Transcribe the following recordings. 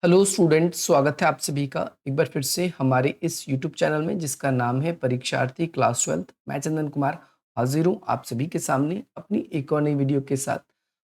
Hello students, स्वागत है आप सभी का एक बार फिर से हमारे इस यूट्यूब चैनल में जिसका नाम है परीक्षार्थी क्लास 12। मैं चंदन कुमार हाजिर हूँ आप सभी के सामने अपनी एक और नई वीडियो के साथ।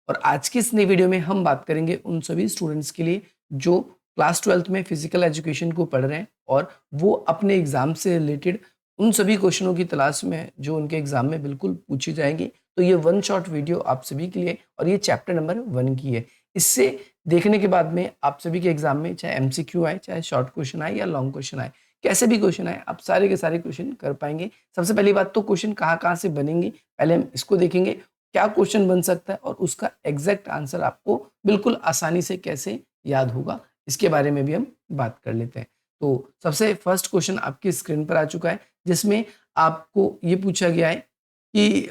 और आज की इस नई वीडियो में हम बात करेंगे उन सभी स्टूडेंट्स के लिए जो क्लास 12 में फिजिकल एजुकेशन को पढ़ रहे हैं और वो अपने एग्जाम से रिलेटेड उन सभी क्वेश्चनों की तलाश में है जो उनके एग्जाम में बिल्कुल पूछी जाएंगी। तो ये वन शॉट वीडियो आप सभी के लिए और ये चैप्टर नंबर 1 की है। इससे देखने के बाद में आप सभी के एग्जाम में चाहे एमसीक्यू आए, चाहे शॉर्ट क्वेश्चन आए या लॉन्ग क्वेश्चन आए, कैसे भी क्वेश्चन आए, आप सारे के सारे क्वेश्चन कर पाएंगे। सबसे पहली बात तो क्वेश्चन कहाँ-कहाँ से बनेंगे, पहले हम इसको देखेंगे। क्या क्वेश्चन बन सकता है और उसका एग्जैक्ट आंसर आपको बिल्कुल आसानी से कैसे याद होगा, इसके बारे में भी हम बात कर लेते हैं। तो सबसे फर्स्ट क्वेश्चन आपकी स्क्रीन पर आ चुका है, जिसमें आपको ये पूछा गया है कि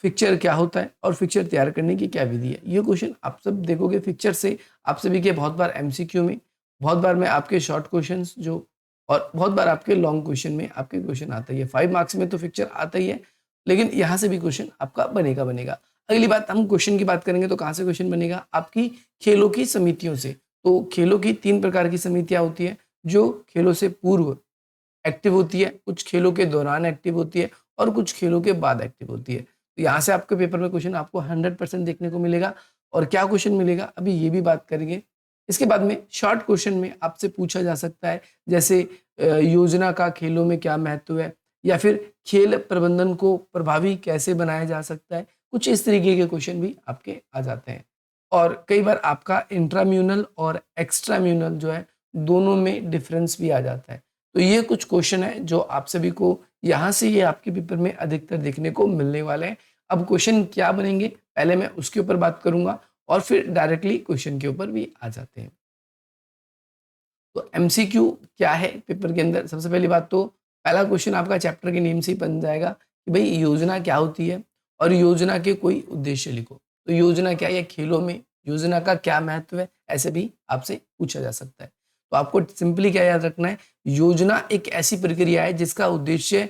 पिक्चर क्या होता है और पिक्चर तैयार करने की क्या विधि है। ये क्वेश्चन आप सब देखोगे पिक्चर से आप सभी के बहुत बार एमसीक्यू में, बहुत बार में आपके शॉर्ट क्वेश्चंस जो और बहुत बार आपके लॉन्ग क्वेश्चन में आपके क्वेश्चन आता ही है। 5 मार्क्स में तो पिक्चर आता ही है, लेकिन यहाँ से भी क्वेश्चन आपका बनेगा। अगली बात, हम क्वेश्चन की बात करेंगे तो कहाँ से क्वेश्चन बनेगा? आपकी खेलों की समितियों से। तो खेलों की 3 प्रकार की समितियाँ होती हैं, जो खेलों से पूर्व एक्टिव होती है, कुछ खेलों के दौरान एक्टिव होती है और कुछ खेलों के बाद एक्टिव होती है। तो यहाँ से आपके पेपर में क्वेश्चन आपको 100% देखने को मिलेगा। और क्या क्वेश्चन मिलेगा अभी ये भी बात करेंगे। इसके बाद में शॉर्ट क्वेश्चन में आपसे पूछा जा सकता है, जैसे योजना का खेलों में क्या महत्व है, या फिर खेल प्रबंधन को प्रभावी कैसे बनाया जा सकता है। कुछ इस तरीके के क्वेश्चन भी आपके आ जाते हैं। और कई बार आपका इंट्राम्यूनल और एक्स्ट्राम्यूनल जो है, दोनों में डिफरेंस भी आ जाता है। तो ये कुछ क्वेश्चन है जो आप सभी को यहाँ से ये आपके पेपर में अधिकतर देखने को मिलने वाले हैं। अब क्वेश्चन क्या बनेंगे, पहले मैं उसके ऊपर बात करूंगा और फिर डायरेक्टली क्वेश्चन के ऊपर भी आ जाते हैं। तो एमसीक्यू क्या है पेपर के अंदर? सबसे पहली बात तो पहला क्वेश्चन आपका चैप्टर के नेम से ही बन जाएगा कि भाई योजना क्या होती है और योजना के कोई उद्देश्य लिखो। तो योजना क्या है, या खेलों में योजना का क्या महत्व है, ऐसे भी आपसे पूछा जा सकता है। तो आपको सिंपली क्या याद रखना है, योजना एक ऐसी प्रक्रिया है जिसका उद्देश्य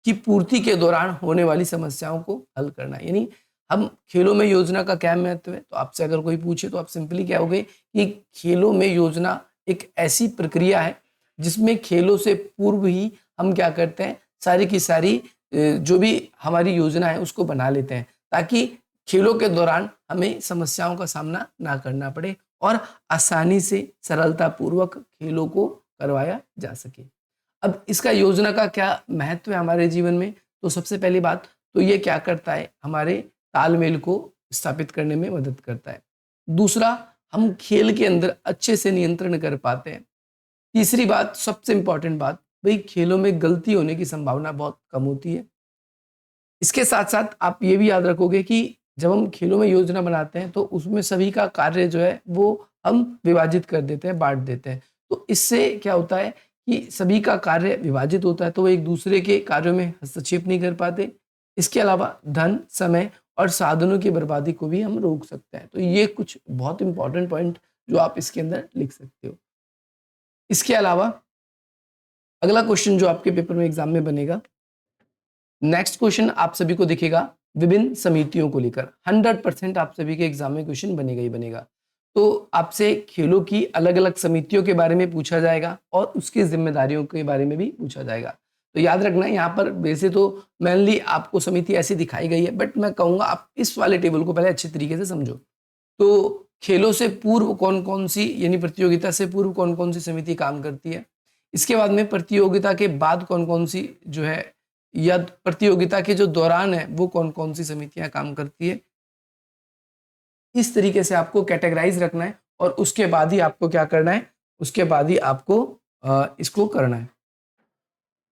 की पूर्ति के दौरान होने वाली समस्याओं को हल करना है। यानी हम खेलों में योजना का क्या महत्व है, तो आपसे अगर कोई पूछे तो आप सिंपली क्या कहोगे कि खेलों में योजना एक ऐसी प्रक्रिया है जिसमें खेलों से पूर्व ही हम क्या करते हैं, सारी की सारी जो भी हमारी योजना है उसको बना लेते हैं, ताकि खेलों के दौरान हमें समस्याओं का सामना ना करना पड़े और आसानी से सरलता पूर्वक खेलों को करवाया जा सके। अब इसका योजना का क्या महत्व है हमारे जीवन में? तो सबसे पहली बात तो ये क्या करता है, हमारे तालमेल को स्थापित करने में मदद करता है। दूसरा, हम खेल के अंदर अच्छे से नियंत्रण कर पाते हैं। तीसरी बात, सबसे इम्पोर्टेंट बात, भाई खेलों में गलती होने की संभावना बहुत कम होती है। इसके साथ-साथ आप ये भी याद रखोगे कि जब हम खेलों में योजना बनाते हैं तो उसमें सभी का कार्य जो है वो हम विभाजित कर देते हैं, बाँट देते हैं। तो इससे क्या होता है कि सभी का कार्य विभाजित होता है, तो वो एक-दूसरे के कार्यों में हस्तक्षेप नहीं कर पाते। इसके अलावा धन, समय और साधनों की बर्बादी को भी हम रोक सकते हैं। तो ये कुछ बहुत इम्पोर्टेंट पॉइंट जो आप इसके अंदर लिख सकते हो। इसके अलावा अगला क्वेश्चन जो आपके पेपर में एग्ज़ाम में बनेगा, नेक्स्ट क्वेश्चन आप सभी को दिखेगा विभिन्न समितियों को लेकर। 100% आप सभी के एग्जाम में क्वेश्चन बनेगा ही बनेगा। तो आपसे खेलों की अलग-अलग समितियों के बारे में पूछा जाएगा और उसकी जिम्मेदारियों के बारे में भी पूछा जाएगा। तो याद रखना, यहाँ पर वैसे तो मेनली आपको समिति ऐसी दिखाई गई है, बट मैं कहूँगा आप इस वाले टेबल को पहले अच्छे तरीके से समझो। तो खेलों से पूर्व कौन-कौन सी, यानी प्रतियोगिता से पूर्व कौन-कौन सी समिति काम करती है। इसके बाद में प्रतियोगिता के बाद कौन-कौन सी जो है, या प्रतियोगिता के जो दौरान है वो कौन-कौन सी समितियाँ काम करती है। इस तरीके से आपको कैटेगराइज़ रखना है और उसके बाद ही आपको क्या करना है, उसके बाद ही आपको इसको करना है।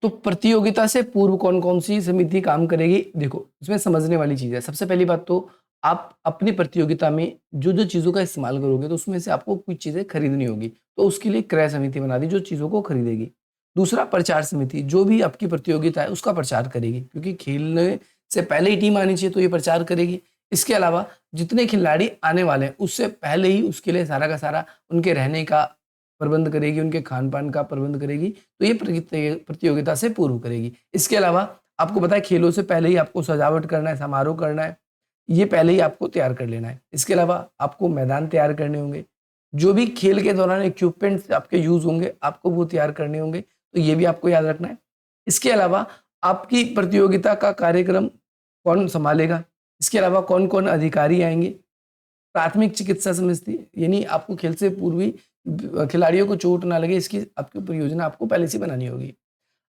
तो प्रतियोगिता से पूर्व कौन-कौन सी समिति काम करेगी? देखो, इसमें समझने वाली चीज़ है। सबसे पहली बात तो आप अपनी प्रतियोगिता में जो-जो चीज़ों का इस्तेमाल करोगे तो उसमें से आपको कुछ चीज़ें खरीदनी होगी। तो उसके लिए क्रय समिति बना दी जो चीज़ों को खरीदेगी। दूसरा, प्रचार समिति, जो भी आपकी प्रतियोगिता है उसका प्रचार करेगी, क्योंकि खेलने से पहले ही टीम आनी चाहिए तो ये प्रचार करेगी। इसके अलावा जितने खिलाड़ी आने वाले हैं उससे पहले ही उसके लिए सारा का सारा उनके रहने का प्रबंध करेगी, उनके खान-पान का प्रबंध करेगी। तो ये प्रतियोगिता से पूर्व करेगी। इसके अलावा आपको पता है खेलों से पहले ही आपको सजावट करना है, समारोह करना है, ये पहले ही आपको तैयार कर लेना है। इसके अलावा आपको मैदान तैयार करने होंगे, जो भी खेल के दौरान इक्विपमेंट्स आपके यूज़ होंगे, आपको वो तैयार करने होंगे, तो ये भी आपको याद रखना है। इसके अलावा आपकी प्रतियोगिता का कार्यक्रम कौन सँभालेगा? इसके अलावा कौन-कौन अधिकारी आएँगे? प्राथमिक चिकित्सा समिति यानी आपको खेल से पूर्व ही खिलाड़ियों को चोट ना लगे, इसकी आपकी परियोजना आपको पहले से बनानी होगी।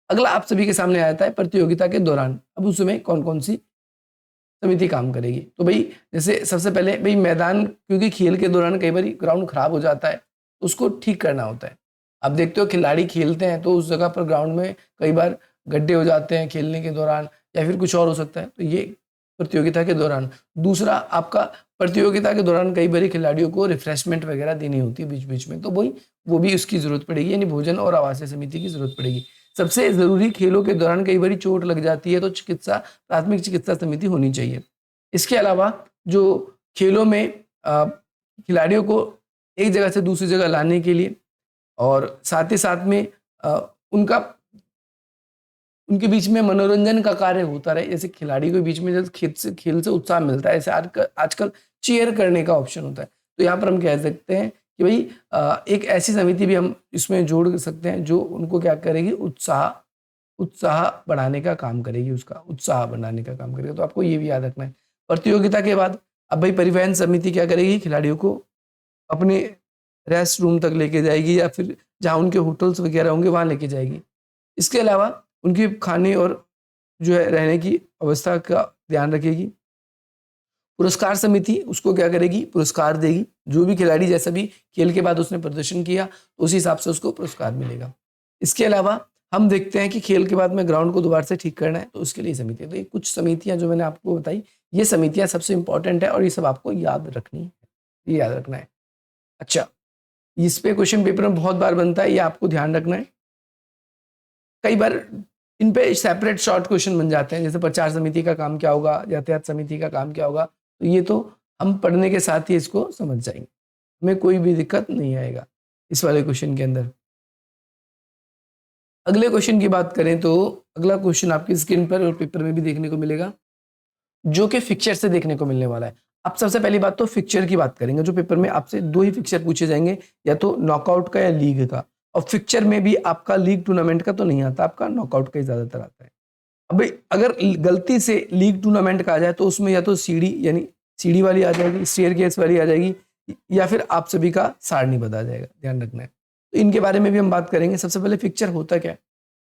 अगला आप सभी के सामने आ जाता है प्रतियोगिता के दौरान। अब उस समय कौन-कौन सी समिति काम करेगी। तो भई जैसे सबसे पहले भई मैदान, क्योंकि खेल के दौरान कई बारी ग्राउंड खराब हो जाता है, तो उसको ठीक करना होता है। आप देखते हो खिलाड़ी खेलते हैं तो उस जगह पर ग्राउंड में कई बार गड्ढे हो जाते हैं खेलने के दौरान, या फिर कुछ और हो सकता है। तो ये प्रतियोगिता के दौरान। दूसरा आपका प्रतियोगिता के दौरान कई बारी खिलाड़ियों को रिफ्रेशमेंट वगैरह देनी होती है बीच-बीच में, तो वही वो भी उसकी ज़रूरत पड़ेगी, यानी भोजन और आवासीय समिति की ज़रूरत पड़ेगी। सबसे ज़रूरी, खेलों के दौरान कई बारी चोट लग जाती है तो प्राथमिक चिकित्सा समिति होनी चाहिए। इसके अलावा जो खेलों में अ, खिलाड़ियों को एक जगह से दूसरी जगह लाने के लिए, और साथ ही साथ में अ, उनका उनके बीच में मनोरंजन का कार्य होता रहे, जैसे खिलाड़ी के बीच में जैसे खेल से उत्साह मिलता है, जैसे आजकल चीयर करने का ऑप्शन होता है। तो यहाँ पर हम कह सकते हैं कि भई एक ऐसी समिति भी हम इसमें जोड़ सकते हैं जो उनको क्या करेगी, उत्साह उत्साह बढ़ाने का काम करेगी, उसका उत्साह बढ़ाने का काम करेगी। तो आपको ये भी याद रखना है। प्रतियोगिता के बाद अब भाई परिवहन समिति क्या करेगी, खिलाड़ियों को अपने रेस्ट रूम तक लेके जाएगी, या फिर जहाँ उनके होटल्स वगैरह होंगे वहाँ लेके जाएगी। इसके अलावा उनके खाने और जो है रहने की अवस्था का ध्यान रखेगी। पुरस्कार समिति उसको क्या करेगी, पुरस्कार देगी। जो भी खिलाड़ी जैसा भी खेल के बाद उसने प्रदर्शन किया, उस हिसाब से उसको पुरस्कार मिलेगा। इसके अलावा हम देखते हैं कि खेल के बाद में ग्राउंड को दोबारा से ठीक करना है, तो उसके लिए समिति है। तो ये कुछ समितियाँ जो मैंने आपको बताई, ये समितियाँ सबसे इम्पोर्टेंट है और ये सब आपको याद रखनी है, ये याद रखना है। अच्छा, इस पे क्वेश्चन पेपर में बहुत बार बनता है, ये आपको ध्यान रखना है। कई बार इन पे सेपरेट शॉर्ट क्वेश्चन बन जाते हैं, जैसे प्रचार समिति का काम क्या होगा, यातायात समिति का काम क्या होगा, तो ये तो हम पढ़ने के साथ ही इसको समझ जाएंगे, हमें कोई भी दिक्कत नहीं आएगा इस वाले क्वेश्चन के अंदर। अगले क्वेश्चन की बात करें तो अगला क्वेश्चन आपकी स्क्रीन पर और पेपर में भी देखने को मिलेगा, जो कि फिक्चर से देखने को मिलने वाला है। अब सबसे पहली बात तो फिक्चर की बात करेंगे, जो पेपर में आपसे दो ही फिक्चर पूछे जाएंगे, या तो नॉकआउट का या लीग का। और फिक्चर में भी आपका लीग टूर्नामेंट का तो नहीं आता, आपका नॉकआउट का ही ज्यादातर आता है। अब भाई अगर गलती से लीग टूर्नामेंट का आ जाए तो उसमें या तो सीढ़ी यानी सीढ़ी वाली आ जाएगी, स्टेयरकेस वाली आ जाएगी, या फिर आप सभी का सारणी बदल जाएगा, ध्यान रखना है। तो इनके बारे में भी हम बात करेंगे। सबसे पहले फिक्चर होता क्या है,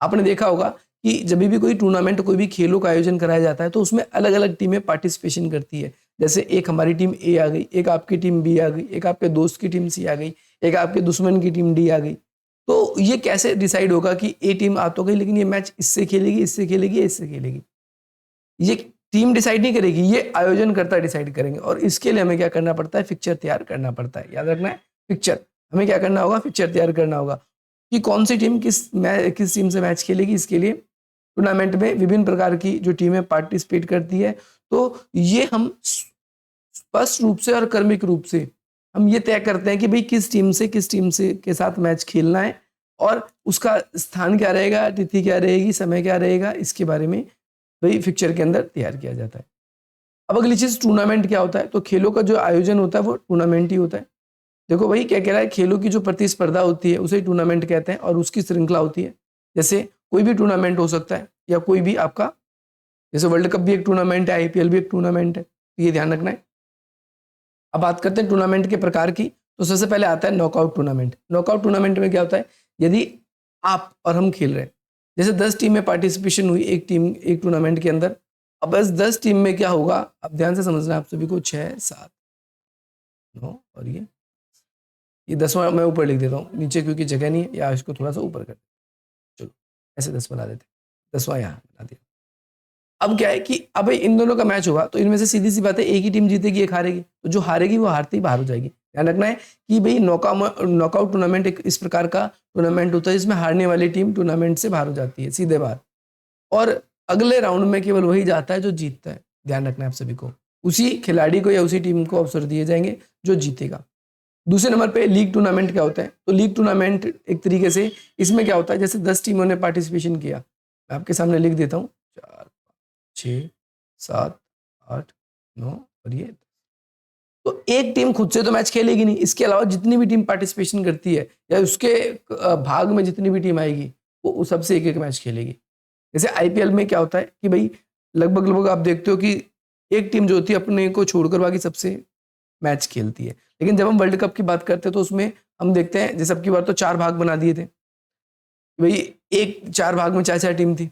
आपने देखा होगा कि जब भी कोई टूर्नामेंट, कोई भी खेलों का आयोजन कराया जाता है तो उसमें अलग अलग टीमें पार्टिसिपेशन करती है। जैसे एक हमारी टीम ए आ गई, एक आपकी टीम बी आ गई, एक आपके दोस्त की टीम सी आ गई, एक आपके दुश्मन की टीम डी आ गई। तो ये कैसे डिसाइड होगा कि ए टीम आ तो गई, लेकिन ये मैच इससे खेलेगी, इससे खेलेगी या इससे खेलेगी? ये टीम डिसाइड नहीं करेगी, ये आयोजनकर्ता डिसाइड करेंगे, और इसके लिए हमें क्या करना पड़ता है, फिक्चर तैयार करना पड़ता है। याद रखना है, फिक्चर हमें क्या करना होगा, फिक्चर तैयार करना होगा कि कौन सी टीम किस टीम से मैच खेलेगी। इसके लिए टूर्नामेंट में विभिन्न प्रकार की जो टीमें पार्टिसिपेट करती है, तो ये हम स्पष्ट रूप से और क्रमिक रूप से हम ये तय करते हैं कि भाई किस टीम से के साथ मैच खेलना है, और उसका स्थान क्या रहेगा, तिथि क्या रहेगी, समय क्या रहेगा, इसके बारे में वही फिक्चर के अंदर तैयार किया जाता है। अब अगली चीज टूर्नामेंट क्या होता है, तो खेलों का जो आयोजन होता है वो टूर्नामेंट ही होता है। देखो भाई क्या कह रहा है, खेलों की जो प्रतिस्पर्धा होती है उसे टूर्नामेंट कहते हैं, और उसकी श्रृंखला होती है। जैसे कोई भी टूर्नामेंट हो सकता है, या कोई भी आपका, जैसे वर्ल्ड कप भी एक टूर्नामेंट है, आईपीएल भी एक टूर्नामेंट है, तो ये ध्यान रखना है। अब बात करते हैं टूर्नामेंट के प्रकार की, तो सबसे पहले आता है नॉकआउट टूर्नामेंट। नॉकआउट टूर्नामेंट में क्या होता है, यदि आप और हम खेल रहे हैं, जैसे 10 टीम में पार्टिसिपेशन हुई एक टीम एक टूर्नामेंट के अंदर। अब बस 10 टीम में क्या होगा, अब ध्यान से समझना आप सभी को, 6 7 9 और ये 10वां मैं ऊपर लिख देता हूँ नीचे, क्योंकि जगह नहीं है, या इसको थोड़ा सा ऊपर कर, चलो ऐसे 10 बना देते, 10वां यहाँ बना दिया। अब क्या है कि अब इन दोनों का मैच होगा, तो इनमें से सीधी सी बात है, एक ही टीम जीतेगी, एक हारेगी, तो जो हारेगी वो हारते ही बाहर हो जाएगी। ध्यान रखना है कि भाई नॉकआउट टूर्नामेंट एक इस प्रकार का टूर्नामेंट होता है जिसमें हारने वाली टीम टूर्नामेंट से बाहर हो जाती है, सीधे बाहर। और अगले राउंड में केवल वही जाता है जो जीतता है। ध्यान रखना है आप सभी को, उसी खिलाड़ी को या उसी टीम को अवसर दिए जाएंगे जो जीतेगा। दूसरे नंबर पे लीग टूर्नामेंट क्या होता है, तो लीग टूर्नामेंट एक तरीके से, इसमें क्या होता है, जैसे 10 टीमों ने पार्टिसिपेशन किया, मैं आपके सामने लिख देता हूँ, 4 6 7 8 9 और ये तो एक टीम खुद से तो मैच खेलेगी नहीं, इसके अलावा जितनी भी टीम पार्टिसिपेशन करती है या उसके भाग में जितनी भी टीम आएगी वो उस सबसे एक एक मैच खेलेगी। जैसे आईपीएल में क्या होता है कि भाई लगभग लगभग आप देखते हो कि एक टीम जो होती है अपने को छोड़कर बाकी सबसे मैच खेलती है। लेकिन जब हम वर्ल्ड कप की बात करते हैं तो उसमें हम देखते हैं जैसे अब की बार तो 4 भाग बना दिए थे। भाई एक 4 भाग में 4-4 टीम थी,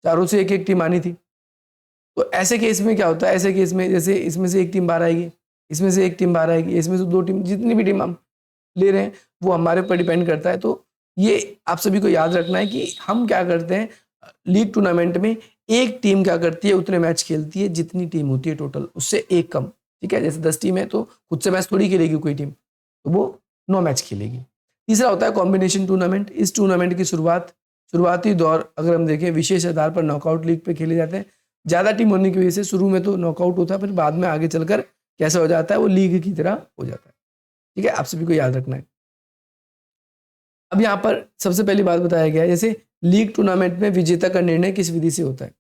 चारों से एक-एक टीम आनी थी। तो ऐसे केस में क्या होता है, ऐसे केस में जैसे इसमें से एक टीम बाहर आएगी, इसमें से एक टीम बाहर आएगी, इसमें से 2 टीम, जितनी भी टीम हम ले रहे हैं वो हमारे ऊपर डिपेंड करता है। तो ये आप सभी को याद रखना है कि हम क्या करते हैं लीग टूर्नामेंट में, एक टीम क्या करती है उतने मैच खेलती है जितनी टीम होती है टोटल, उससे एक कम। ठीक है, जैसे 10 टीम है तो खुद से मैच थोड़ी खेलेगी कोई टीम, तो वो 9 मैच खेलेगी। तीसरा होता है कॉम्बिनेशन टूर्नामेंट। इस टूर्नामेंट की शुरुआती दौर अगर हम देखें विशेष आधार पर नॉकआउट लीग पे खेले जाते हैं। ज़्यादा टीम होने की वजह से शुरू में तो नॉकआउट होता है, फिर बाद में आगे चलकर कैसा हो जाता है वो लीग की तरह हो जाता है। ठीक है, आप सभी को याद रखना है। अब यहाँ पर सबसे पहली बात बताया गया है, जैसे लीग टूर्नामेंट में विजेता का निर्णय किस विधि से होता है।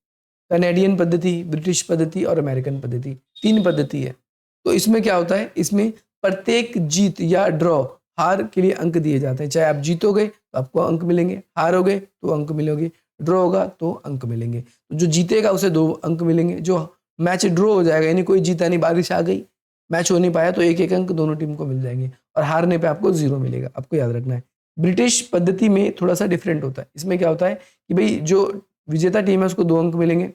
कनेडियन पद्धति, ब्रिटिश पद्धति और अमेरिकन पद्धति, 3 पद्धति है। तो इसमें क्या होता है, इसमें प्रत्येक जीत या ड्रॉ हार के लिए अंक दिए जाते हैं। चाहे आप जीतोगे तो आपको अंक मिलेंगे, हारोगे तो अंक मिलेंगे, ड्रॉ होगा तो अंक मिलेंगे। तो जो जीतेगा उसे 2 अंक मिलेंगे, जो मैच ड्रॉ हो जाएगा यानी कोई जीता नहीं, बारिश आ गई, मैच हो नहीं पाया, तो 1-1 अंक दोनों टीम को मिल जाएंगे और हारने पे आपको 0 मिलेगा। आपको याद रखना है। ब्रिटिश पद्धति में थोड़ा सा डिफरेंट होता है। इसमें क्या होता है कि भाई जो विजेता टीम है उसको 2 अंक मिलेंगे,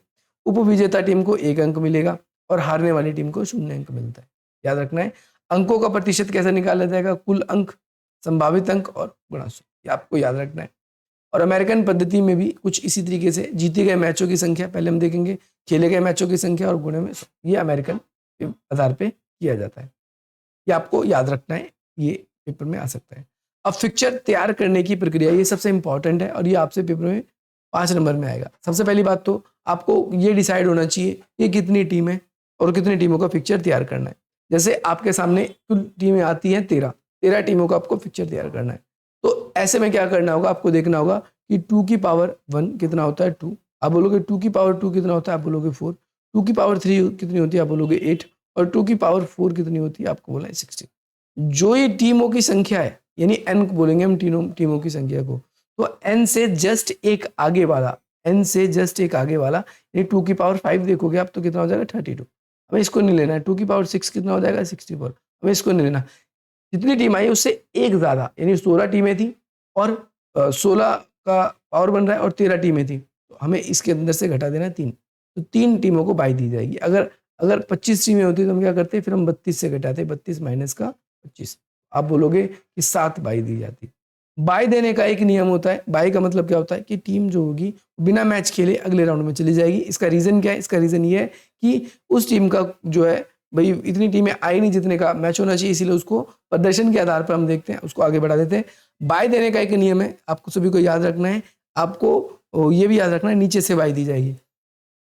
उपविजेता टीम को 1 अंक मिलेगा और हारने वाली टीम को 0 अंक मिलता है। याद रखना है। अंकों का प्रतिशत कैसे निकाला जाएगा, कुल अंक, संभावित अंक और गुणा 100, ये आपको याद रखना है। और अमेरिकन पद्धति में भी कुछ इसी तरीके से जीते गए मैचों की संख्या पहले हम देखेंगे, खेले गए मैचों की संख्या और गुणे में 100, ये अमेरिकन के आधार पे किया जाता है। ये आपको याद रखना है, ये पेपर में आ सकता है। अब फिक्चर तैयार करने की प्रक्रिया, ये सबसे इंपॉर्टेंट है और ये आपसे पेपर में 5 नंबर में आएगा। सबसे पहली बात तो आपको ये डिसाइड होना चाहिए कि कितनी टीम है और कितनी टीमों का फिक्चर तैयार करना है। जैसे आपके सामने कुल टीमें आती हैं 13 टीमों का आपको फिक्चर तैयार करना है। तो ऐसे में क्या करना होगा, आपको देखना होगा कि 2 की पावर 1 कितना होता है 2, आप बोलोगे 2 की पावर 2 कितना होता है, आप बोलोगे 4, 2 की पावर 3 कितनी होती है, आप बोलोगे 8 और 2 की पावर 4 कितनी होती है, आपको बोला है 16। जो ये टीमों की संख्या है यानी n को बोलेंगे हम टीमों की संख्या को, तो n से जस्ट एक आगे वाला, n से जस्ट एक आगे वाला यानी 2 की पावर 5 देखोगे आप तो कितना हो जाएगा 32। हमें इसको नहीं लेना है। 2 की पावर 6 कितना हो जाएगा 64, हमें इसको नहीं लेना। जितनी टीम आई उससे एक ज़्यादा यानी 16 टीमें थी और 16 का पावर बन रहा है और 13 टीमें थी, तो हमें इसके अंदर से घटा देना है 3, तो 3 टीमों को बाई दी जाएगी। अगर अगर 25 टीमें होती तो हम क्या करते, फिर हम 32 से घटाते, 32 माइनस का 25, आप बोलोगे कि 7 बाई दी जाती। बाई देने का एक नियम होता है। बाई का मतलब क्या होता है कि टीम जो होगी बिना मैच खेले अगले राउंड में चली जाएगी। इसका रीज़न क्या है, इसका रीज़न ये है कि उस टीम का जो है भाई इतनी टीमें आई नहीं जितने का मैच होना चाहिए, इसीलिए उसको प्रदर्शन के आधार पर हम देखते हैं, उसको आगे बढ़ा देते हैं। बाई देने का एक नियम है, आपको सभी को याद रखना है। आपको ये भी याद रखना है नीचे से बाई दी जाएगी।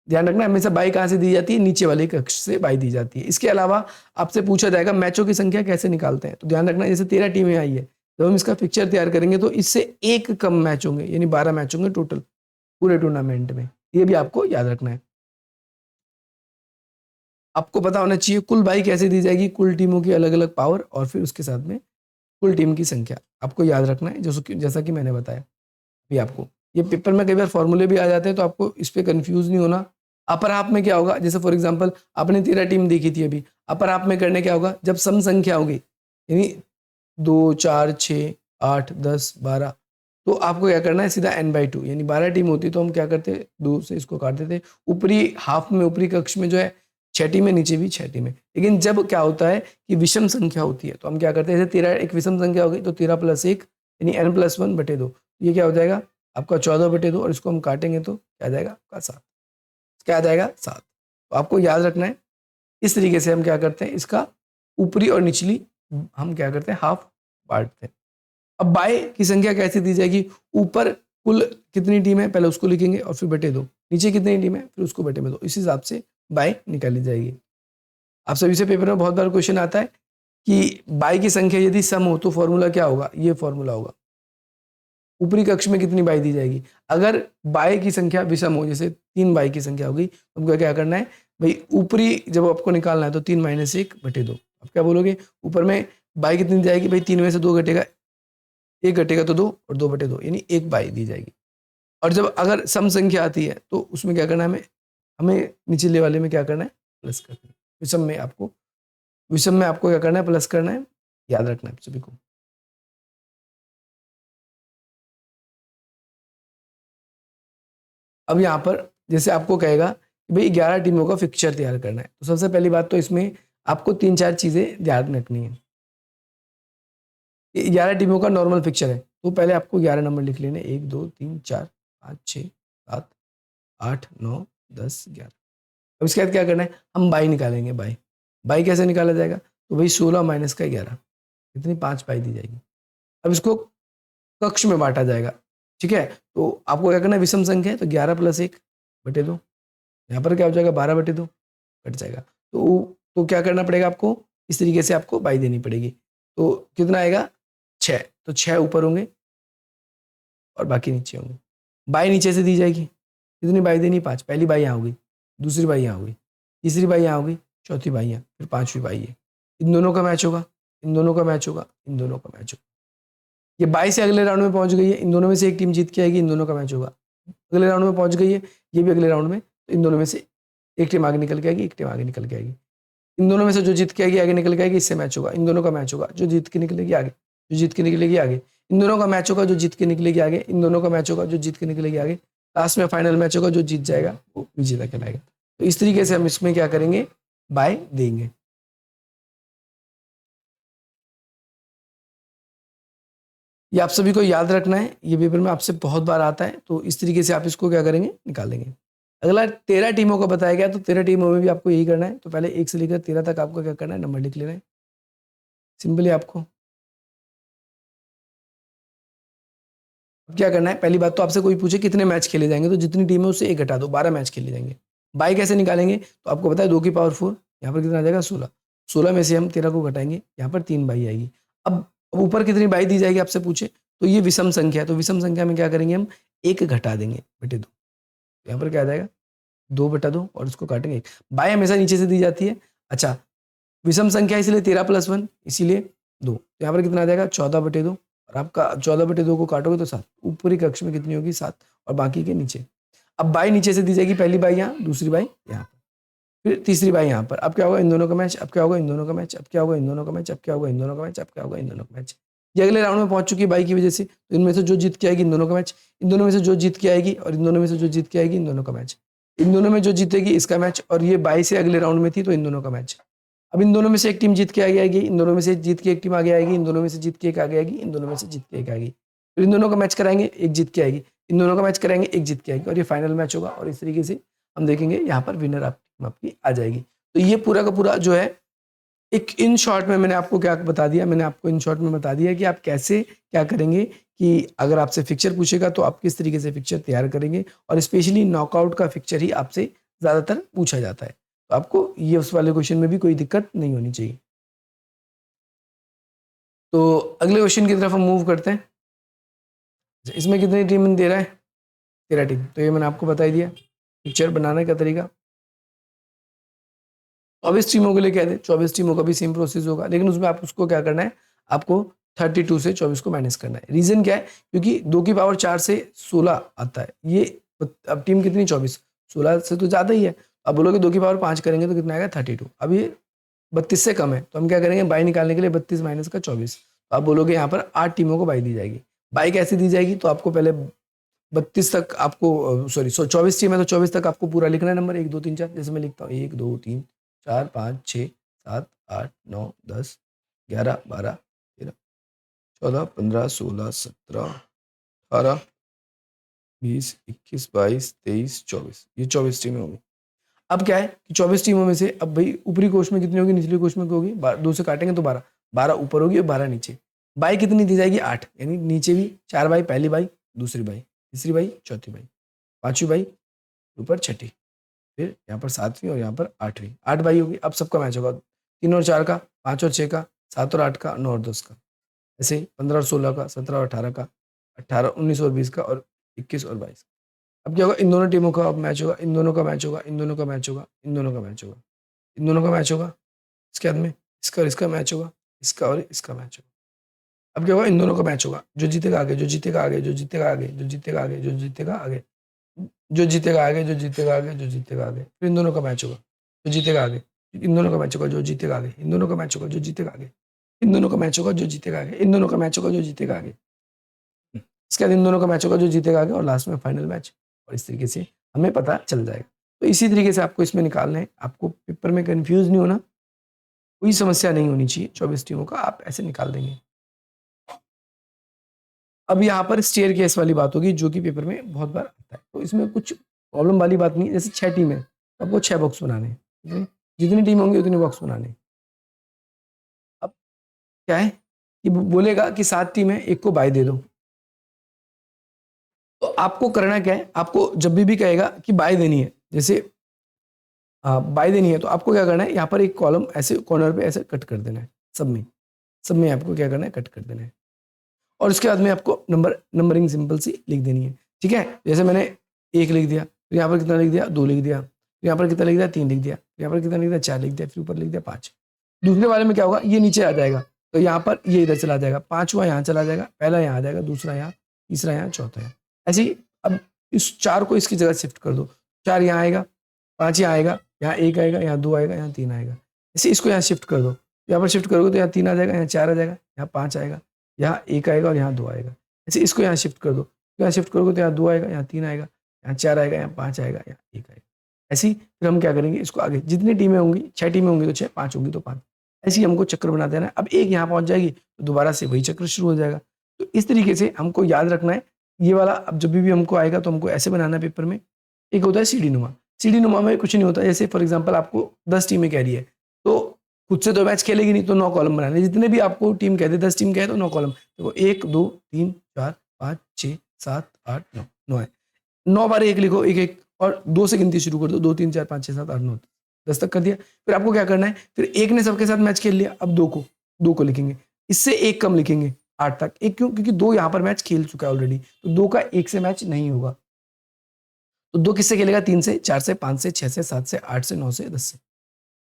ध्यान रखना हमेशा बाई कहाँ से दी जाती है, नीचे वाले कक्ष से बाई दी जाती है। इसके अलावा आपसे पूछा जाएगा मैचों की संख्या कैसे निकालते हैं, तो ध्यान रखना जैसे 13 टीमें आई है, जब हम इसका फिक्चर तैयार करेंगे तो इससे एक कम मैच होंगे यानी 12 मैच होंगे टोटल पूरे टूर्नामेंट में, ये भी आपको याद रखना है। आपको पता होना चाहिए कुल बाई कैसे दी जाएगी, कुल टीमों की अलग अलग पावर और फिर उसके साथ में कुल टीम की संख्या आपको याद रखना है, जैसा कि मैंने बताया भी आपको। ये पेपर में कई बार फॉर्मूले भी आ जाते हैं तो आपको इस पे कंफ्यूज नहीं होना। अपर हाफ में क्या होगा, जैसे फॉर एग्जांपल आपने 13 टीम देखी थी अभी, अपर हाफ में करने क्या होगा, जब सम संख्या होगी यानी 2 4 6 8 10 12, तो आपको क्या करना है सीधा n/2 यानी 12 टीम होती तो हम क्या करते 2 से इसको काट देते। ऊपरी हाफ में ऊपरी कक्ष में जो है 6 टीमें, नीचे भी 6 टीमें। लेकिन जब क्या होता है कि विषम संख्या होती है तो हम क्या करते हैं, जैसे 13 एक विषम संख्या होगी तो 13 + 1 यानी n+1/2, ये क्या हो जाएगा आपका 14/2 और इसको हम काटेंगे तो क्या आ जाएगा आपका 7, क्या आ जाएगा 7। तो आपको याद रखना है इस तरीके से हम क्या करते हैं, इसका ऊपरी और निचली हम क्या करते हैं हाफ बांटते हैं। अब बाय की संख्या कैसे दी जाएगी, ऊपर कुल कितनी टीम है पहले उसको लिखेंगे और फिर बटे 2, नीचे कितनी टीम है फिर उसको बटे में 2, इस हिसाब से बाय निकाली जाएगी। आप सभी से पेपर में बहुत बार क्वेश्चन आता है कि बाय की संख्या यदि सम हो तो फॉर्मूला क्या होगा, ये फॉर्मूला होगा ऊपरी कक्ष में कितनी बाई दी जाएगी। अगर बाय की संख्या विषम हो, जैसे 3 बाई की संख्या होगी, तो हमको क्या करना है भाई, ऊपरी जब आपको निकालना है तो 3 - 1/2 अब क्या बोलोगे, ऊपर में बाई कितनी दी जाएगी भाई, 3 में से 2 घटेगा, 1 घटेगा तो 2 और 2/2 यानी 1 बाई दी जाएगी। और जब अगर सम संख्या आती है तो उसमें क्या करना है हमें, हमें निचले वाले में क्या करना है, प्लस करना है। विषम में आपको क्या करना है, प्लस करना है, याद रखना है आप सभी को। अब यहाँ पर जैसे आपको कहेगा कि भाई 11 टीमों का फिक्चर तैयार करना है, तो सबसे पहली बात तो इसमें आपको 3-4 चीजें ध्यान रखनी है। 11 टीमों का नॉर्मल फिक्चर है, तो पहले आपको 11 नंबर लिख लेने, 1 2 3 4 5 6 7 8 9 10 11। अब इसके बाद क्या करना है, हम बाई निकालेंगे। बाई बाई कैसे निकाला जाएगा, तो भाई 16 माइनस का 11 कितनी, 5 बाई दी जाएगी। अब इसको कक्ष में बांटा जाएगा, ठीक है। तो आपको क्या करना है, विषम संख्या है तो 11+1/2, यहाँ पर क्या हो जाएगा, 12/2 कट जाएगा। तो क्या करना पड़ेगा आपको, इस तरीके से आपको बाई देनी पड़ेगी। तो कितना आएगा, 6, तो 6 ऊपर होंगे और बाकी नीचे होंगे। बाई नीचे से दी जाएगी, कितनी बाई देनी, 5, पहली बाई यहाँ होगी, दूसरी बाई यहाँ होगी, तीसरी बाई यहाँ होगी, चौथी बाई यहाँ, फिर 5वीं बाई है। इन दोनों का मैच होगा, इन दोनों का मैच होगा, इन दोनों का मैच होगा। ये 22 से अगले राउंड में पहुंच गई है, इन दोनों में से एक टीम जीत के आएगी, इन दोनों का मैच होगा। अगले राउंड में पहुंच गई है, ये भी अगले राउंड में, तो इन दोनों में से एक टीम आगे निकल के आएगी, एक टीम आगे निकल के आएगी। इन दोनों में से जो जीत के आएगी आगे निकल के आएगी, इससे मैच होगा, इन दोनों का मैच होगा, जो जीत के निकलेगी आगे, जो जीत के निकलेगी आगे, इन दोनों का मैच होगा, जो जीत के निकलेगी आगे, इन दोनों का मैच होगा, जो जीत के निकलेगी आगे। लास्ट में फाइनल मैच होगा, जो जीत जाएगा वो विजेता कहलाएगा। तो इस तरीके से हम इसमें क्या करेंगे, बाय देंगे। ये आप सभी को याद रखना है, ये पेपर में आपसे बहुत बार आता है, तो इस तरीके से आप इसको क्या करेंगे, निकालेंगे। अगला 13 टीमों का बताया गया, तो 13 टीमों में भी आपको यही करना है। तो पहले 1 से लेकर 13 तक आपको क्या करना है, नंबर लिख लेना है, सिंपली आपको। अब क्या करना है, पहली बात तो आपसे कोई पूछे कितने मैच खेले जाएंगे, तो जितनी टीम है उससे 1 घटा दो, 12 मैच खेले जाएंगे। बाई कैसे निकालेंगे, तो आपको पता है 2 की पावर 4, यहाँ पर कितना आ जाएगा, 16। 16 में से हम 13 को घटाएंगे, यहाँ पर 3 बाई आएगी। अब ऊपर कितनी बाई दी जाएगी आपसे पूछे, तो ये विषम संख्या है, तो विषम संख्या में क्या करेंगे, हम 1 घटा देंगे बटे 2, यहाँ पर क्या आ जाएगा, 2/2 और इसको काटेंगे 1। बाई हमेशा नीचे से दी जाती है। अच्छा, विषम संख्या इसलिए 13+1 इसीलिए 2, तो यहाँ पर कितना आ जाएगा, 14/2। और आपका 14/2 को काटोगे तो 7, ऊपरी कक्ष में कितनी होगी, 7, और बाकी के नीचे। अब बाई नीचे से दी जाएगी, पहली बाई यहाँ, दूसरी बाई यहाँ पर, फिर तीसरी बाई यहाँ पर। अब क्या होगा, इन दोनों का मैच, अब क्या होगा, इन दोनों का मैच, अब क्या होगा, इन दोनों का मैच, अब क्या होगा, इन दोनों का मैच, अब क्या होगा, इन दोनों का मैच। ये अगले राउंड में पहुंच चुकी है बाई की वजह से, तो इनमें से जो जीत के आएगी इन दोनों का मैच, इन दोनों में से जो जीत के आएगी, और इन दोनों में से जो जीत के आएगी इन दोनों का मैच, इन दोनों में जो जीतेगी इसका मैच, और ये बाई से अगले राउंड में थी तो इन दोनों का मैच। अब इन दोनों में से एक टीम जीत के आगे आएगी, इन दोनों में से जीत के एक टीम आगे आएगी, इन दोनों में से जीत के एक आगे आएगी, इन दोनों में से जीत के एक आएगी, फिर इन दोनों का मैच कराएंगे, एक जीत के आएगी, इन दोनों का मैच कराएंगे, एक जीत के आएगी, और ये फाइनल मैच होगा। और इस तरीके से हम देखेंगे यहाँ पर विनर आपकी आ जाएगी। तो ये पूरा का पूरा जो है, एक इन शॉर्ट में मैंने आपको क्या बता दिया, मैंने आपको इन शॉर्ट में बता दिया कि आप कैसे क्या करेंगे, कि अगर आपसे फिक्चर पूछेगा तो आप किस तरीके से फिक्चर तैयार करेंगे, और स्पेशली नॉकआउट का फिक्चर ही आपसे ज़्यादातर पूछा जाता है। तो आपको ये उस वाले क्वेश्चन में भी कोई दिक्कत नहीं होनी चाहिए। तो अगले क्वेश्चन की तरफ हम मूव करते हैं। इसमें कितनी टीम दे रहा है, 13 टीम, तो ये मैंने आपको बता ही दिया पिक्चर बनाने का तरीका। 24 टीमों के लिए कह दें, 24 टीमों का भी सेम प्रोसेस होगा, लेकिन उसमें आप उसको क्या करना है, आपको 32 से 24 को माइनस करना है। रीजन क्या है, क्योंकि 2 की पावर 4 से 16 आता है, ये अब टीम कितनी, 24, 16 से तो ज़्यादा ही है। अब बोलोगे 2 की पावर 5 करेंगे तो कितना आएगा, 32। अब ये 32 से कम है, तो हम क्या करेंगे, बाई निकालने के लिए 32 माइनस का 24। तो आप बोलोगे यहाँ पर 8 टीमों को बाई दी जाएगी। बाई कैसे दी जाएगी, तो आपको पहले 32 तक आपको, सॉरी 24 टीम है तो 24 तक आपको पूरा लिखना है नंबर, 1 2 3 4, जैसे मैं लिखता हूँ 1 2 3 4 5 6 7 8 9 10 11 12 13 14 15 16 17 18 20 21 22 23 24, ये 24 टीमें होंगी। अब क्या है कि 24 टीमों में से अब भाई ऊपरी कोष में कितनी होगी, निचली कोष में होगी, 2 से काटेंगे तो 12, 12 ऊपर होगी और 12 नीचे। बाई कितनी दी जाएगी, 8, यानी नीचे भी 4 बाई, पहली बाई, दूसरी बाई, तीसरी बाई, चौथी बाई, पांचवी बाई, ऊपर छठी, फिर यहाँ पर 7वीं और यहाँ पर 8वीं, 8 बाई होगी। अब सबका मैच होगा, 3 और 4 का, 5 और 6 का, 7 और 8 का, 9 और 10 का, ऐसे ही 15 और 16 का, 17 और 18 का, 18 19 और 20 का, और 21 और 22। अब क्या होगा, इन दोनों टीमों का अब मैच होगा, इन दोनों का मैच होगा, इन दोनों का मैच होगा, इन दोनों का मैच होगा, इन दोनों का मैच होगा। इसके बाद में इसका और इसका मैच होगा, इसका और इसका मैच होगा। अब क्या होगा, इन दोनों का मैच होगा, जो जीतेगा आगे, जो जीतेगा आगे, जो जीतेगा आगे, जो जीतेगा आगे, जो जीतेगा आगे, जो जीतेगा आगे, जो जीतेगा आगे, जो जीतेगा आगे, फिर इन दोनों का मैच होगा, जो जीतेगा आगे, इन दोनों का मैच होगा, जो जीतेगा आगे, इन दोनों का मैच होगा, जो जीतेगा आगे, इन दोनों का मैच होगा, जो जीतेगा आगे, इन दोनों का मैच होगा, जो जीतेगा आगे, इसके बाद इन दोनों का मैच होगा, जो जीतेगा आगे, और लास्ट में फाइनल मैच। और इस तरीके से हमें पता चल जाएगा। तो इसी तरीके से आपको इसमें निकालना है, आपको पेपर में कंफ्यूज नहीं होना, कोई समस्या नहीं होनी चाहिए, 24 टीमों का आप ऐसे निकाल देंगे। अब यहाँ पर स्टेयर केस वाली बात होगी, जो कि पेपर में बहुत बार आता है। तो इसमें कुछ प्रॉब्लम वाली बात नहीं है। जैसे 6 टीम है, तो आपको 6 बॉक्स बनाने हैं, ठीक है? जितनी टीम होंगी उतने बॉक्स बनाने हैं। अब क्या है कि बोलेगा कि 7 टीम है, एक को बाय दे दो। तो आपको करना क्या है, आपको जब भी कहेगा कि बाय देनी है, जैसे बाय देनी है, तो आपको क्या करना है, यहाँ पर एक कॉलम ऐसे कॉर्नर पे ऐसे कट कर देना है, सब में आपको क्या करना है, कट कर देना है। और उसके बाद में आपको नंबरिंग सिंपल सी लिख देनी है, ठीक है? जैसे मैंने 1 लिख दिया, फिर यहाँ पर कितना लिख दिया, 2 लिख दिया, फिर यहाँ पर कितना लिख दिया, 3 लिख दिया, यहाँ पर कितना लिख दिया, 4 लिख दिया, फिर ऊपर लिख दिया 5। दूसरे वाले में क्या होगा, ये नीचे आ जाएगा, तो यहाँ पर ये इधर चला जाएगा, 5वां यहाँ चला जाएगा, पहला यहाँ आ जाएगा, दूसरा यहाँ, तीसरा यहाँ, चौथा यहाँ। ऐसे ही अब इस 4 को इसकी जगह शिफ्ट कर दो, 4 यहाँ आएगा, 5 यहाँ आएगा, यहाँ 1 आएगा, यहाँ 2 आएगा, यहाँ 3 आएगा। ऐसे इसको यहाँ शिफ्ट कर दो, यहाँ पर शिफ्ट करोगे तो यहाँ 3 आ जाएगा, यहाँ 4 आ जाएगा, यहाँ 5 आएगा, यहाँ 1 आएगा और यहाँ 2 आएगा। ऐसे इसको यहाँ शिफ्ट कर दो, यहाँ शिफ्ट करोगे तो यहाँ 2 आएगा, यहाँ 3 आएगा, यहाँ 4 आएगा, यहाँ 5 आएगा, यहाँ 1 आएगा। ऐसे ही फिर हम क्या करेंगे, इसको आगे जितनी टीमें होंगी, 6 टीमें होंगी तो 6, 5 होंगी तो 5, ऐसे ही हमको चक्र बना देना है। अब एक यहाँ पहुँच जाएगी तो दोबारा से वही चक्र शुरू हो जाएगा। तो इस तरीके से हमको याद रखना है ये वाला। अब जब भी हमको आएगा तो हमको ऐसे बनाना है पेपर में। एक होता है सीढ़ी नुमा, सीढ़ी नुमा में कुछ नहीं होता। जैसे फॉर एग्जाम्पल आपको 10 टीमें कह रही है, तो खुद से तो मैच खेलेगी नहीं, तो 9 कॉलम बनाने, जितने भी आपको टीम कहते 10 टीम कहे तो 9 कॉलम। देखो 1 2 3 4 5 6 7 8 9, 9 है, 9 बार 1 लिखो, 1 1, और 2 से गिनती शुरू कर दो, 2 3 4 5 6 7 8 9 10 तक कर दिया। फिर आपको क्या करना है, फिर 1 ने सबके साथ मैच खेल लिया, अब 2 को लिखेंगे, इससे 1 कम लिखेंगे 8 तक। 1 क्यों, क्योंकि 2 यहाँ पर मैच खेल चुका है ऑलरेडी, तो 2 का 1 से मैच नहीं होगा। तो 2 किससे खेलेगा, 3 से, 4 से, 5 से, 6 से, 7 से, 8 से, 9 से, 10 से।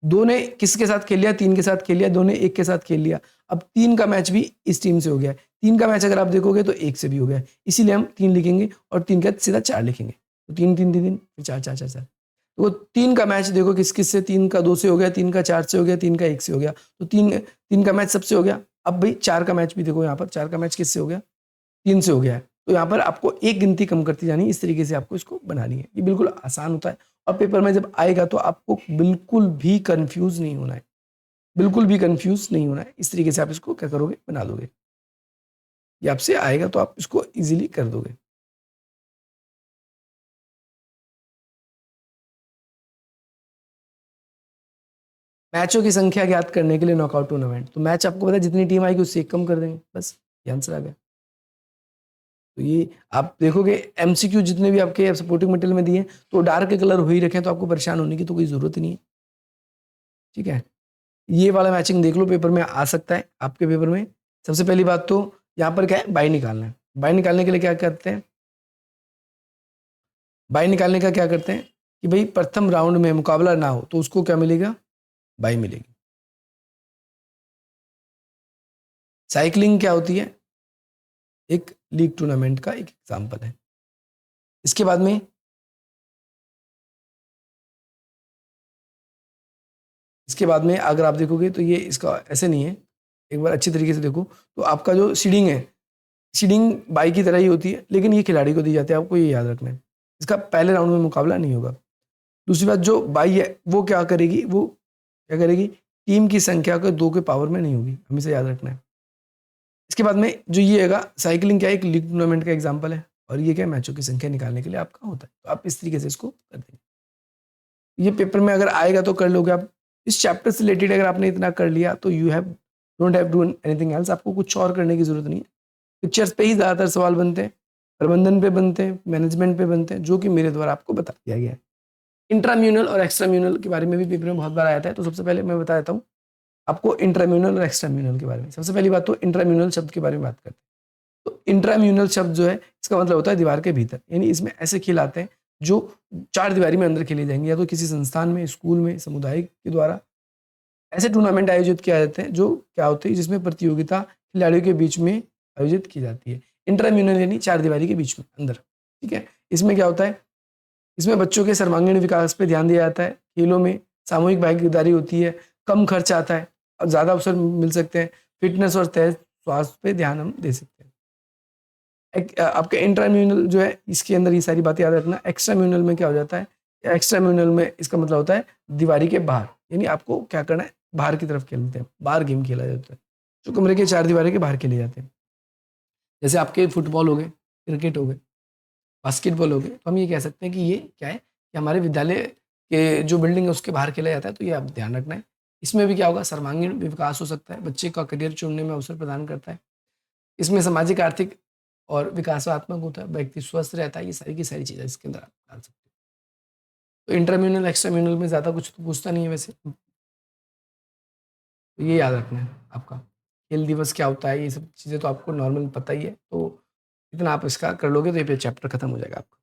2 ने किसके साथ खेल लिया, 3 के साथ खेल लिया, 2 ने 1 के साथ खेल लिया। अब 3 का मैच भी इस टीम से हो गया है। 3 का मैच अगर आप देखोगे तो 1 से भी हो गया है, इसीलिए हम 3 लिखेंगे और 3 के बाद सीधा 4 लिखेंगे। तो 3 3 3 3 फिर 4 4 4 4। तो वो 3 का मैच देखो किस किस से, 3 का 2 से हो गया, 3 का 4 से हो गया, 3 का 1 से हो गया। तो 3 का मैच सबसे हो गया। अब भाई 4 का मैच भी देखो, यहाँ पर 4 का मैच किससे हो गया, 3 से हो गया है। तो यहाँ पर आपको एक गिनती कम करती जानी है। इस तरीके से आपको इसको बनानी है। ये बिल्कुल आसान होता है, और पेपर में जब आएगा तो आपको बिल्कुल भी कंफ्यूज नहीं होना है, बिल्कुल भी कंफ्यूज नहीं होना है। इस तरीके से आप इसको क्या करोगे, बना दोगे। ये आपसे आएगा तो आप इसको इजीली कर दोगे। मैचों की संख्या ज्ञात करने के लिए नॉकआउट टूर्नामेंट, तो मैच आपको पता है जितनी टीम आएगी उससे एक कम कर देंगे, बस ये आंसर आ गया। तो ये आप देखोगे एमसीक्यू जितने भी आपके सपोर्टिंग मटेरियल में दिए हैं, तो डार्क कलर हो ही रखे, तो आपको परेशान होने की तो कोई जरूरत ही नहीं है, ठीक है? ये वाला मैचिंग देख लो, पेपर में आ सकता है आपके पेपर में। सबसे पहली बात तो यहाँ पर क्या है, बाई निकालना है। बाई निकालने के लिए क्या करते हैं, बाई निकालने का क्या करते हैं कि भाई प्रथम राउंड में मुकाबला ना हो तो उसको क्या मिलेगा, बाई मिलेगी। साइकिलिंग क्या होती है, एक लीग टूर्नामेंट का एक एग्जाम्पल है। इसके बाद में अगर आप देखोगे तो ये इसका ऐसे नहीं है। एक बार अच्छी तरीके से देखो तो आपका जो सीडिंग है, सीडिंग बाई की तरह ही होती है, लेकिन ये खिलाड़ी को दी जाती है, आपको ये याद रखना है। इसका पहले राउंड में मुकाबला नहीं होगा। दूसरी बात, जो बाई है वो क्या करेगी, टीम की संख्या को 2 के पावर में नहीं होगी, हमेशा याद रखना है। इसके बाद में जो ये हैगा, साइकिलिंग क्या है, एक लीग टूर्नामेंट का एग्जाम्पल है, और ये क्या है, मैचों की संख्या निकालने के लिए आपका होता है। तो आप इस तरीके से इसको कर देंगे। ये पेपर में अगर आएगा तो कर लोगे आप। इस चैप्टर से रिलेटेड अगर आपने इतना कर लिया तो you have don't have do anything else, आपको कुछ और करने की जरूरत नहीं है। पिक्चर्स पे ही ज़्यादातर सवाल बनते हैं, प्रबंधन पे बनते हैं, मैनेजमेंट पे बनते हैं, जो कि मेरे द्वारा आपको बता दिया गया है। इंट्राम्यूनल और एक्स्ट्राम्यूनल के बारे में भी पेपर में बहुत बार आया था, तो सबसे पहले मैं बता देता हूँ आपको इंट्राम्यूनल और एक्स्ट्राम्यूनल के बारे में। सबसे पहली बात तो इंट्राम्यूनल शब्द के बारे में बात करते हैं। तो इंट्राम्यूनल शब्द जो है, इसका मतलब होता है दीवार के भीतर, यानी इसमें ऐसे खेल आते हैं जो 4 दीवारी में अंदर खेले जाएंगे, या तो किसी संस्थान में, स्कूल में, समुदाय के द्वारा, ऐसे टूर्नामेंट आयोजित किए जाते हैं जो क्या होते हैं, जिसमें प्रतियोगिता खिलाड़ियों के बीच में आयोजित की जाती है। इंट्राम्यूनल यानी चार दीवारी के बीच में अंदर, ठीक है। इसमें क्या होता है, इसमें बच्चों के सर्वांगीण विकास पे ध्यान दिया जाता है। खेलों में सामूहिक भागीदारी होती है, कम खर्च आता है और ज़्यादा अवसर मिल सकते हैं। फिटनेस और तय स्वास्थ्य पे ध्यान हम दे सकते हैं। आपका इंट्राम्यूनल जो है, इसके अंदर ये सारी बातें याद रखना। एक्स्ट्राम्यूनल में क्या हो जाता है, एक्स्ट्राम्यूनल में इसका मतलब होता है दीवारी के बाहर, यानी आपको क्या करना है, बाहर की तरफ खेलते हैं, बाहर गेम खेला जाता है जो कमरे के चार दीवारी के बाहर खेले जाते हैं। जैसे आपके फुटबॉल हो गए, क्रिकेट हो गए, बास्केटबॉल हो गए, तो हम ये कह सकते हैं कि ये क्या है कि हमारे विद्यालय के जो बिल्डिंग है उसके बाहर खेला जाता है, तो ये आप ध्यान रखना है। इसमें भी क्या होगा, सर्वांगीण विकास हो सकता है, बच्चे का करियर चुनने में अवसर प्रदान करता है। इसमें सामाजिक, आर्थिक और विकासात्मक होता है, व्यक्ति स्वस्थ रहता है, ये सारी की सारी चीज़ें इसके अंदर आप डाल सकते हैं। तो इंटरम्यूनल, एक्स्ट्राम्यूनल में ज़्यादा कुछ तो पूछता नहीं है वैसे, तो ये याद रखना है आपका। खेल दिवस क्या होता है, ये सब चीज़ें तो आपको नॉर्मल पता ही है, तो इतना आप इसका कर लोगे तो ये चैप्टर खत्म हो जाएगा आपका।